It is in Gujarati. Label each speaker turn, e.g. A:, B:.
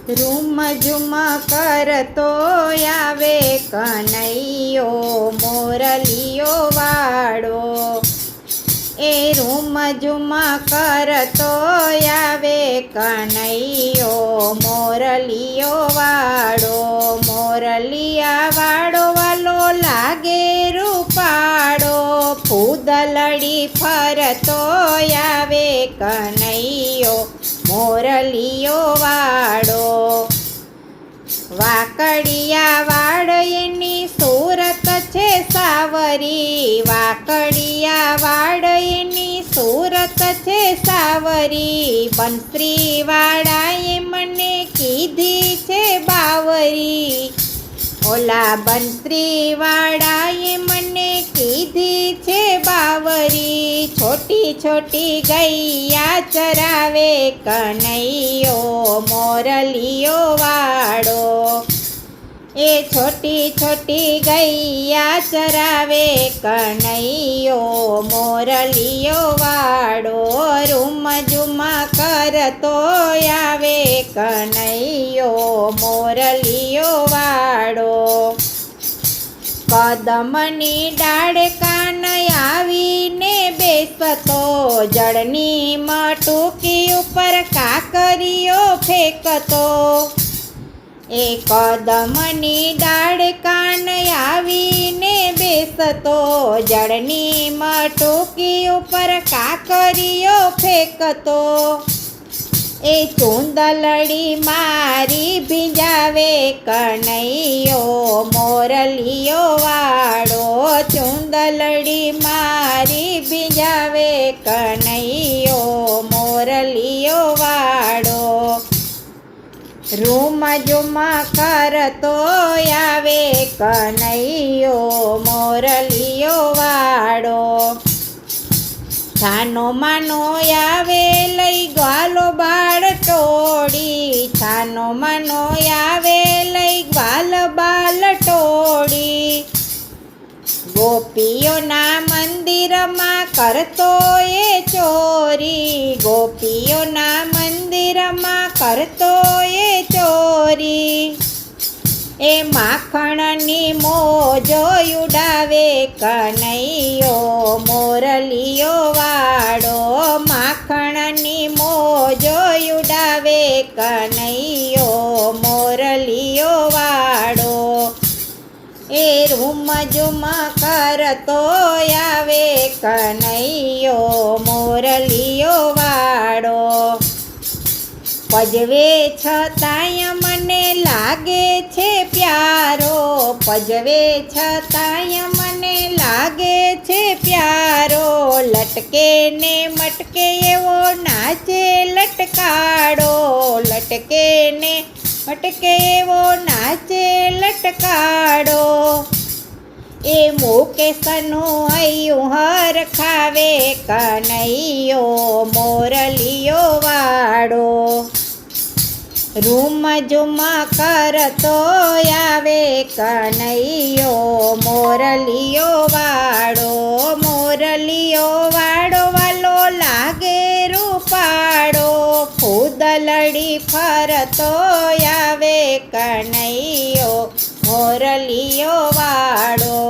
A: રૂમ ઝુમ કરતો આવે કનૈયો મોરલીયો વાળો. એ રૂમ ઝુમ કરતો આવે કનૈયો મોરલીયો વાળો. મોરલિયા વાળો વાલો લાગે રૂપાળો, ફૂદલડી ફરતો આવે કનૈયો મોરલીયો વાળો. વાકડિયા વાળ એની સુરત છે સાવરી, વાકડિયા વાળ એની સુરત છે સાવરી. બંસરી વાળાએ મને કીધી છે બાવરી, ઓલા બંસરી વાળાએ મને કીધી છે બાવરી. છોટી છોટી ગૈયા ચરાવે કનૈયો મોરલીયો વાળો. એ છોટી છોટી ગૈયા ચરાવે કનૈયો મોરલીયો વાળો. રૂમ ઝુમ કરતો આવે કનૈયો મોરલીયો વાળો. કદમની ડાળ કાન આવીને બેસતો, જળની મટુકી ઉપર કાકરીઓ ફેંકતો. એ કદમની ડાળ કાન આવીને બેસતો, જળની મટુકી ઉપર કાકરીઓ ફેંકતો. એ ચૂંદલડી મારી ભીંજાવે કનૈયો મોરલીયો વાળો. ચૂંદલડી મારી ભીંજાવે કનૈયો મોરલીયો વાળો. રૂમ ઝુમ કરતો આવે કનૈયો મોરલીયો વાળો. છાનો માનો આવે લઈ ગ્વાલો બાળ ટોળી, છાનો માનો આવે લઈ ગ્વાલ બાલ ટોળી. ગોપીઓના મંદિરમાં કરતો એ ચોરી, ગોપીઓના મંદિરમાં કરતો એ ચોરી. એ માખણની મોજો ઉડાવે કનૈયો મોરલીયો વાળો. માખણની મોજો ઉડાવે કનૈયો મોરલીયો વાળો. એ રૂમ ઝુમ કરતો આવે કનૈયો મોરલીયો વાળો. પજવે છતાંય મને લાગે છે પ્યારો, પજવે છતાંય મને લાગે છે પ્યારો. લટકે ને મટકે એવો નાચે લટકાડો, લટકે ને મટકે એવો નાચે લટકાડો. એ મુકેશનું હૈયું હરખાવે કનૈયો મોરલીયો વાળો. રૂમ ઝુમ કરતો આવે કનૈયો મોરલીયો વાળો. મોરલીયો વાળો વાલો લાગે રૂપાળો, ફૂદલડી ફરતો આવે કનૈયો મોરલીયો વાળો.